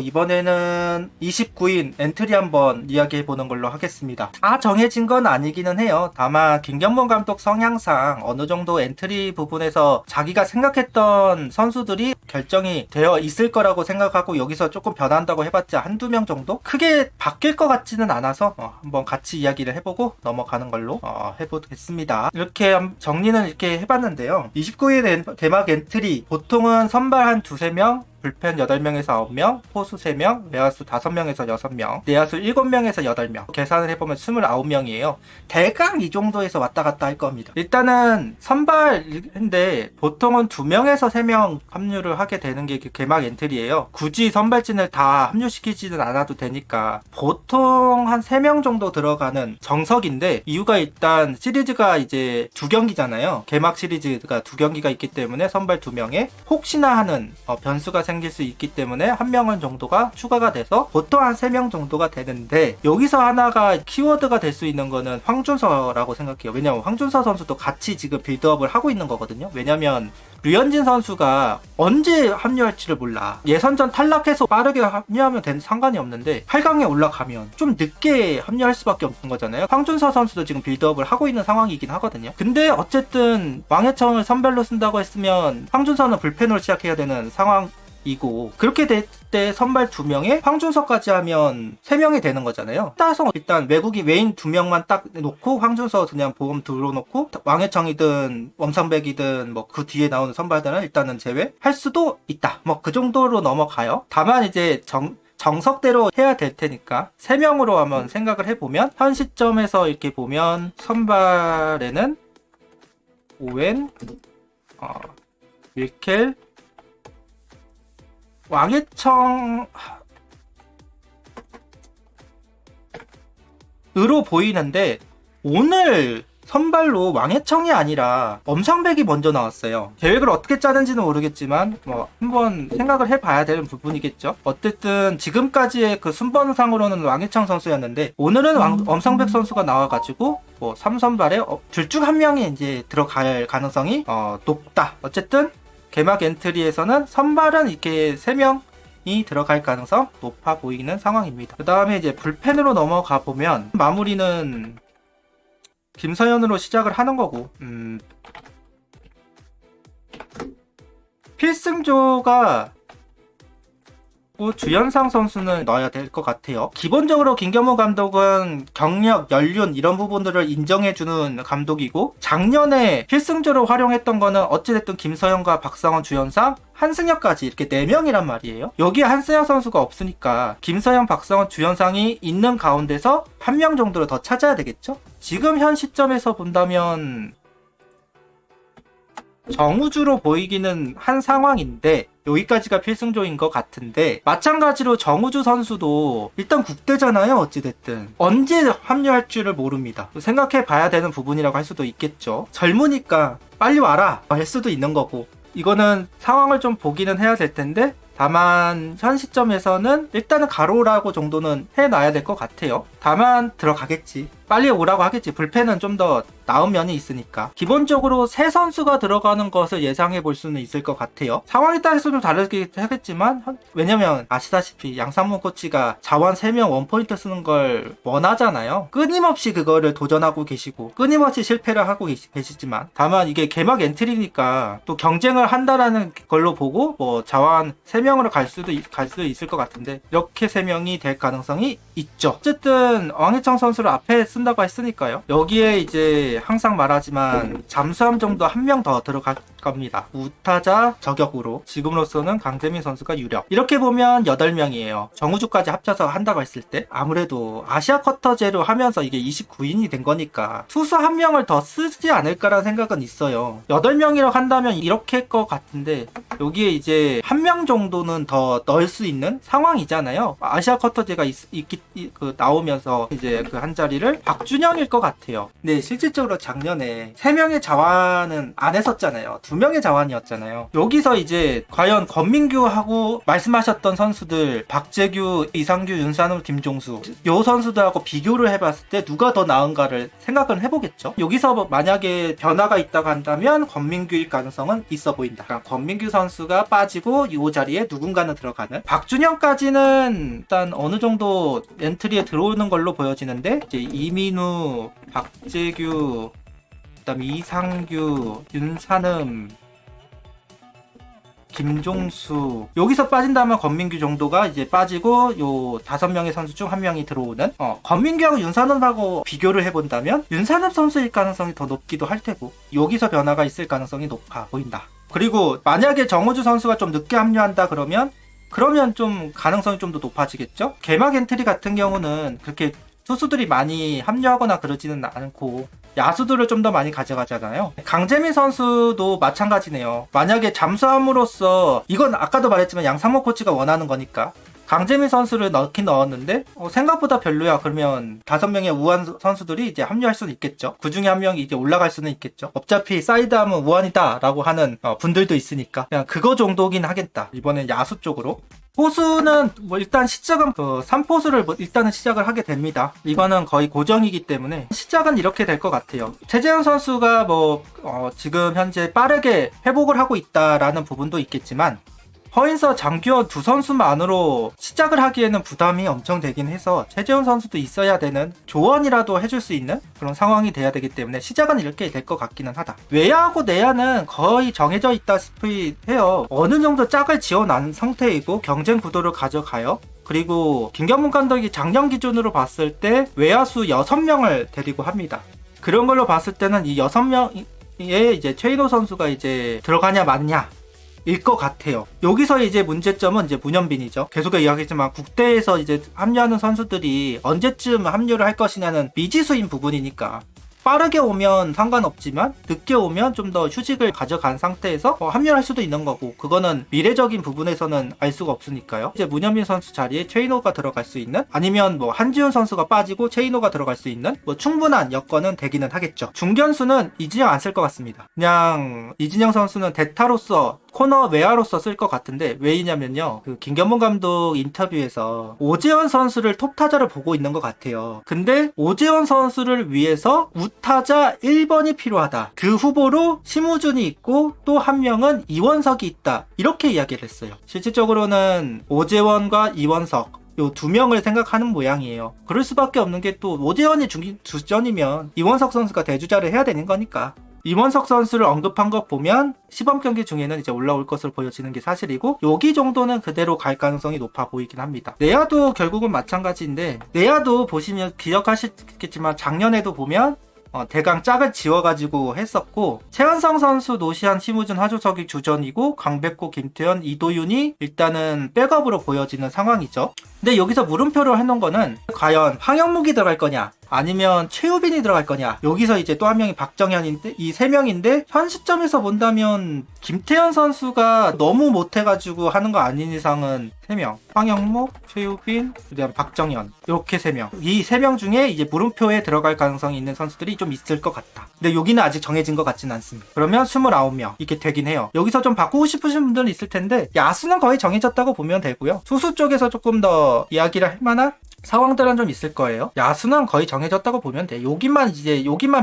이번에는 29인 엔트리 한번 이야기해보는 걸로 하겠습니다. 다 정해진 건 아니기는 해요. 다만 김경문 감독 성향상 어느 정도 엔트리 부분에서 자기가 생각했던 선수들이 결정이 되어 있을 거라고 생각하고 여기서 조금 변한다고 해봤자 한두 명 정도? 크게 바뀔 것 같지는 않아서 한번 같이 이야기를 해보고 넘어가는 걸로 해보겠습니다. 이렇게 정리는 이렇게 해봤는데요. 29인 개막 엔트리 보통은 선발 한 두세 명, 불펜 8명에서 9명, 포수 3명, 외야수 5명에서 6명, 내야수 7명에서 8명. 계산을 해보면 29명이에요. 대강 이 정도에서 왔다 갔다 할 겁니다. 일단은 선발인데 보통은 2명에서 3명 합류를 하게 되는 게 개막 엔트리예요. 굳이 선발진을 다 합류시키지는 않아도 되니까 보통 한 3명 정도 들어가는 정석인데, 이유가 일단 시리즈가 이제 2경기잖아요. 개막 시리즈가 2경기가 있기 때문에 선발 2명에 혹시나 하는 변수가 생길 수 있기 때문에 한 명은 정도가 추가가 돼서 보통 한 3명 정도가 되는데, 여기서 하나가 키워드가 될 수 있는 거는 황준서라고 생각해요. 왜냐면 황준서 선수도 같이 지금 빌드업을 하고 있는 거거든요. 왜냐면 류현진 선수가 언제 합류할지를 몰라. 예선전 탈락해서 빠르게 합류하면 상관이 없는데 8강에 올라가면 좀 늦게 합류할 수밖에 없는 거잖아요. 황준서 선수도 지금 빌드업을 하고 있는 상황이긴 하거든요. 근데 어쨌든 왕해청을 선발로 쓴다고 했으면 황준서는 불펜으로 시작해야 되는 상황이고, 그렇게 될 때 선발 2명에 황준서까지 하면 3명이 되는 거잖아요. 따라서 일단 외국인 외인 2명만 딱 놓고 황준서 그냥 보험 들어놓고 왕해청이든 원상백이든 뭐 그 뒤에 나오는 선발들은 일단은 제외할 수도 있다. 뭐 그 정도로 넘어가요. 다만 이제 정석대로 해야 될 테니까 3명으로 한번 생각을 해보면, 현 시점에서 이렇게 보면 선발에는 오웬, 밀켈, 왕해청으로 보이는데, 오늘 선발로 왕해청이 아니라 엄상백이 먼저 나왔어요. 계획을 어떻게 짜는지는 모르겠지만 뭐 한번 생각을 해봐야 되는 부분이겠죠. 어쨌든 지금까지의 그 순번상으로는 왕해청 선수였는데, 오늘은 엄상백 선수가 나와가지고 뭐 3선발에 둘 중 한 명이 이제 들어갈 가능성이 높다. 어쨌든 개막 엔트리에서는 선발은 이렇게 3명이 들어갈 가능성 높아 보이는 상황입니다. 그 다음에 이제 불펜으로 넘어가 보면 마무리는 김서현으로 시작을 하는 거고, 필승조가 주연상 선수는 넣어야 될 것 같아요. 기본적으로 김경문 감독은 경력, 연륜 이런 부분들을 인정해주는 감독이고, 작년에 필승조를 활용했던 거는 어찌됐든 김서현과 박상원, 주연상, 한승혁까지 이렇게 4명이란 말이에요. 여기에 한승혁 선수가 없으니까 김서현, 박상원, 주연상이 있는 가운데서 1명 정도를 더 찾아야 되겠죠? 지금 현 시점에서 본다면 정우주로 보이기는 한 상황인데, 여기까지가 필승조인 것 같은데, 마찬가지로 정우주 선수도 일단 국대잖아요. 어찌됐든 언제 합류할 줄을 모릅니다. 생각해 봐야 되는 부분이라고 할 수도 있겠죠. 젊으니까 빨리 와라 할 수도 있는 거고, 이거는 상황을 좀 보기는 해야 될 텐데, 다만 현 시점에서는 일단은 가로라고 정도는 해놔야 될 것 같아요. 다만 들어가겠지, 빨리 오라고 하겠지. 불펜은 좀 더 나은 면이 있으니까. 기본적으로 새 선수가 들어가는 것을 예상해 볼 수는 있을 것 같아요. 상황에 따라서 좀 다르긴 하겠지만, 왜냐면 아시다시피 양상문 코치가 자원 3명 원포인트 쓰는 걸 원하잖아요. 끊임없이 그거를 도전하고 계시고 끊임없이 실패를 하고 계시지만, 다만 이게 개막 엔트리니까 또 경쟁을 한다라는 걸로 보고 뭐 자원 3명으로 갈 수도 있을 것 같은데, 이렇게 3명이 될 가능성이 있죠. 어쨌든 왕해청 선수를 앞에 쓴다고 했으니까요. 여기에 이제 항상 말하지만 잠수함 정도 1명 더 들어갈 겁니다. 우타자 저격으로 지금으로서는 강재민 선수가 유력. 이렇게 보면 8명이에요. 정우주까지 합쳐서 한다고 했을 때 아무래도 아시아 쿼터제로 하면서 이게 29인이 된 거니까 투수 1명을 더 쓰지 않을까라는 생각은 있어요. 8명이라고 한다면 이렇게 할 것 같은데, 여기에 이제 1명 정도는 더 넣을 수 있는 상황이잖아요. 아시아 쿼터제가 나오면서 이제 그 한 자리를 박준영일 것 같아요. 근데 실질적으로 작년에 3명의 자완은 안 했었잖아요. 두 명의 자원이었잖아요. 여기서 이제 과연 권민규하고 말씀하셨던 선수들 박재규, 이상규, 윤산우, 김종수 요 선수들하고 비교를 해봤을 때 누가 더 나은가를 생각을 해보겠죠. 여기서 만약에 변화가 있다고 한다면 권민규일 가능성은 있어 보인다. 그러니까 권민규 선수가 빠지고 이 자리에 누군가는 들어가는. 박준영까지는 일단 어느 정도 엔트리에 들어오는 걸로 보여지는데 이제 이민우, 박재규, 그다음 이상규, 윤산음, 김종수 여기서 빠진다면 권민규 정도가 이제 빠지고 요 5명의 선수 중 1명이 들어오는 권민규하고 윤산음하고 비교를 해본다면 윤산음 선수일 가능성이 더 높기도 할 테고 여기서 변화가 있을 가능성이 높아 보인다. 그리고 만약에 정우주 선수가 좀 늦게 합류한다 그러면 좀 가능성이 좀 더 높아지겠죠. 개막 엔트리 같은 경우는 그렇게 투수들이 많이 합류하거나 그러지는 않고 야수들을 좀 더 많이 가져가잖아요. 강재민 선수도 마찬가지네요. 만약에 잠수함으로써 이건 아까도 말했지만 양상모 코치가 원하는 거니까 강재민 선수를 넣긴 넣었는데 생각보다 별로야. 그러면 5명의 우한 선수들이 이제 합류할 수는 있겠죠. 그 중에 1명이 이제 올라갈 수는 있겠죠. 어차피 사이드하면 우한이다 라고 하는 분들도 있으니까 그냥 그거 정도긴 하겠다. 이번엔 야수 쪽으로. 포수는 일단 시작은 3포수를 일단은 시작을 하게 됩니다. 이거는 거의 고정이기 때문에 시작은 이렇게 될 것 같아요. 최재현 선수가 지금 현재 빠르게 회복을 하고 있다라는 부분도 있겠지만 허인서, 장규현 두 선수만으로 시작을 하기에는 부담이 엄청 되긴 해서 최재훈 선수도 있어야 되는 조언이라도 해줄 수 있는 그런 상황이 돼야 되기 때문에 시작은 이렇게 될 것 같기는 하다. 외야하고 내야는 거의 정해져 있다시피 해요. 어느 정도 짝을 지어놓은 상태이고 경쟁 구도를 가져가요. 그리고 김경문 감독이 작년 기준으로 봤을 때 외야수 6명을 데리고 합니다. 그런 걸로 봤을 때는 이 6명에 이제 최인호 선수가 이제 들어가냐 마냐 일 것 같아요. 여기서 이제 문제점은 이제 문현빈이죠. 계속 이야기했지만 국대에서 이제 합류하는 선수들이 언제쯤 합류를 할 것이냐는 미지수인 부분이니까 빠르게 오면 상관없지만 늦게 오면 좀 더 휴식을 가져간 상태에서 합류할 수도 있는 거고 그거는 미래적인 부분에서는 알 수가 없으니까요. 이제 문현빈 선수 자리에 최인호가 들어갈 수 있는 아니면 한지훈 선수가 빠지고 최인호가 들어갈 수 있는 충분한 여건은 되기는 하겠죠. 중견수는 이진영 안 쓸 것 같습니다. 그냥 이진영 선수는 대타로서 코너 외야로서 쓸 것 같은데 왜이냐면요. 그 김경문 감독 인터뷰에서 오재원 선수를 톱타자를 보고 있는 것 같아요. 근데 오재원 선수를 위해서 우타자 1번이 필요하다. 그 후보로 심우준이 있고 또 한 명은 이원석이 있다. 이렇게 이야기를 했어요. 실질적으로는 오재원과 이원석 요 2명을 생각하는 모양이에요. 그럴 수밖에 없는 게 또 오재원이 주전이면 이원석 선수가 대주자를 해야 되는 거니까. 이원석 선수를 언급한 것 보면 시범 경기 중에는 이제 올라올 것으로 보여지는 게 사실이고 여기 정도는 그대로 갈 가능성이 높아 보이긴 합니다. 내야도 결국은 마찬가지인데 내야도 보시면 기억하시겠지만 작년에도 보면 대강 짝을 지워가지고 했었고 최은성 선수, 노시안, 심우준, 하조석이 주전이고 강백호, 김태현, 이도윤이 일단은 백업으로 보여지는 상황이죠. 근데 여기서 물음표를 해놓은 거는 과연 황영묵이 들어갈 거냐 아니면 최우빈이 들어갈 거냐. 여기서 이제 또 한 명이 박정현인데 이 3명인데 현 시점에서 본다면 김태현 선수가 너무 못해가지고 하는 거 아닌 이상은 3명 황영묵, 최우빈, 그다음 박정현 이렇게 3명 이 3명 중에 이제 물음표에 들어갈 가능성이 있는 선수들이 좀 있을 것 같다. 근데 여기는 아직 정해진 것 같진 않습니다. 그러면 29명 이렇게 되긴 해요. 여기서 좀 바꾸고 싶으신 분들은 있을 텐데 야수는 거의 정해졌다고 보면 되고요. 투수 쪽에서 조금 더 이야기를 할 만한 상황들은 좀 있을 거예요. 야수는 거의 정해졌다고 보면 돼. 여기만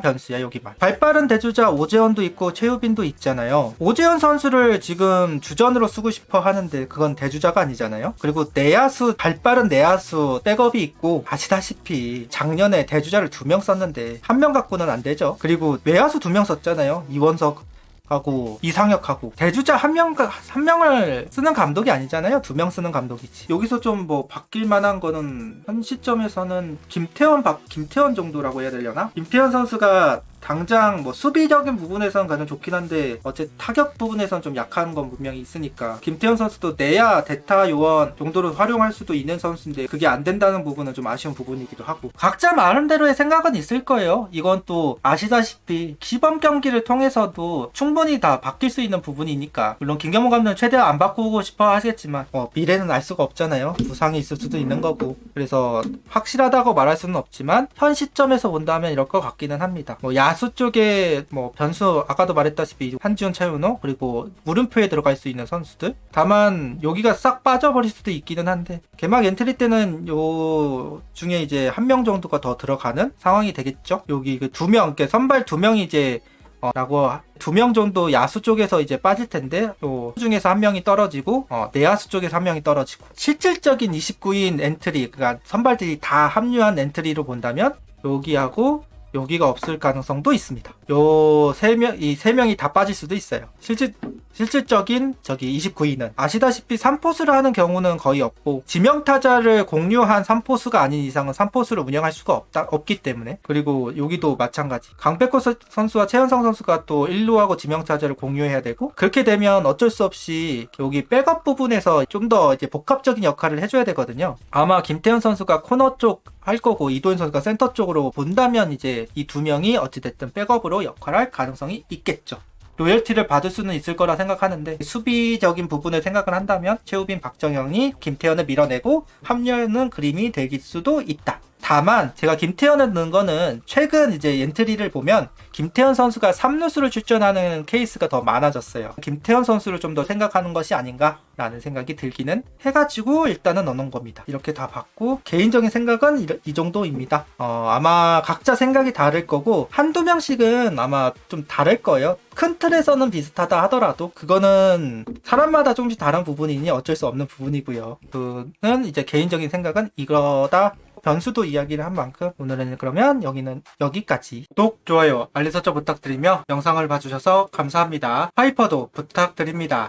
변수야. 여기만. 발빠른 대주자 오재원도 있고 최우빈도 있잖아요. 오재원 선수를 지금 주전으로 쓰고 싶어 하는데 그건 대주자가 아니잖아요. 그리고 내야수, 발빠른 내야수 백업이 있고 아시다시피 작년에 대주자를 2명 썼는데 1명 갖고는 안 되죠. 그리고 외야수 2명 썼잖아요. 이원석 하고 이상혁하고 대주자 1명을 쓰는 감독이 아니잖아요. 2명 쓰는 감독이지. 여기서 좀 바뀔 만한 거는 현 시점에서는 김태현 정도라고 해야 되려나? 김태현 선수가 당장 수비적인 부분에서는 가장 좋긴 한데 어쨌든 타격 부분에서는 좀 약한 건 분명히 있으니까 김태현 선수도 내야 대타 요원 정도로 활용할 수도 있는 선수인데 그게 안 된다는 부분은 좀 아쉬운 부분이기도 하고 각자 나름대로의 생각은 있을 거예요. 이건 또 아시다시피 시범 경기를 통해서도 충분히 다 바뀔 수 있는 부분이니까 물론 김경문 감독은 최대한 안 바꾸고 싶어 하겠지만 미래는 알 수가 없잖아요. 부상이 있을 수도 있는 거고 그래서 확실하다고 말할 수는 없지만 현 시점에서 본다면 이럴 것 같기는 합니다. 야수 쪽에 뭐 변수 아까도 말했다시피 한지훈, 차윤호 그리고 물음표에 들어갈 수 있는 선수들. 다만 여기가 싹 빠져버릴 수도 있기는 한데 개막 엔트리 때는 요 중에 이제 한 명 정도가 더 들어가는 상황이 되겠죠. 여기 그 두 명, 그러니까 선발 두 명이 이제 라고 두 명 정도 야수 쪽에서 이제 빠질 텐데 요 중에서 한 명이 떨어지고 내야수 쪽에서 한 명이 떨어지고 실질적인 29인 엔트리, 그러니까 선발들이 다 합류한 엔트리로 본다면 여기하고 여기가 없을 가능성도 있습니다. 이 세 명이 다 빠질 수도 있어요. 실질적인 저기 29인은 아시다시피 3포수를 하는 경우는 거의 없고 지명타자를 공유한 3포수가 아닌 이상은 3포수를 운영할 수가 없기 때문에. 그리고 여기도 마찬가지. 강백호 선수와 최현성 선수가 또 1루하고 지명타자를 공유해야 되고, 그렇게 되면 어쩔 수 없이 여기 백업 부분에서 좀 더 이제 복합적인 역할을 해줘야 되거든요. 아마 김태현 선수가 코너 쪽 할 거고 이도현 선수가 센터 쪽으로 본다면 이제 이 두 명이 어찌됐든 백업으로 역할할 가능성이 있겠죠. 로열티를 받을 수는 있을 거라 생각하는데 수비적인 부분을 생각을 한다면 최우빈, 박정영이 김태현을 밀어내고 합류하는 그림이 될 수도 있다. 다만 제가 김태현을 넣은 거는 최근 이제 엔트리를 보면 김태현 선수가 3루수를 출전하는 케이스가 더 많아졌어요. 김태현 선수를 좀 더 생각하는 것이 아닌가라는 생각이 들기는 해가지고 일단은 넣어놓은 겁니다. 이렇게 다 봤고 개인적인 생각은 이 정도입니다. 아마 각자 생각이 다를 거고 한두 명씩은 아마 좀 다를 거예요. 큰 틀에서는 비슷하다 하더라도 그거는 사람마다 조금씩 다른 부분이니 어쩔 수 없는 부분이고요. 그는 이제 개인적인 생각은 이거다. 변수도 이야기를 한 만큼 오늘은 그러면 여기는 여기까지. 구독, 좋아요, 알림 설정 부탁드리며 영상을 봐주셔서 감사합니다. 하이퍼도 부탁드립니다.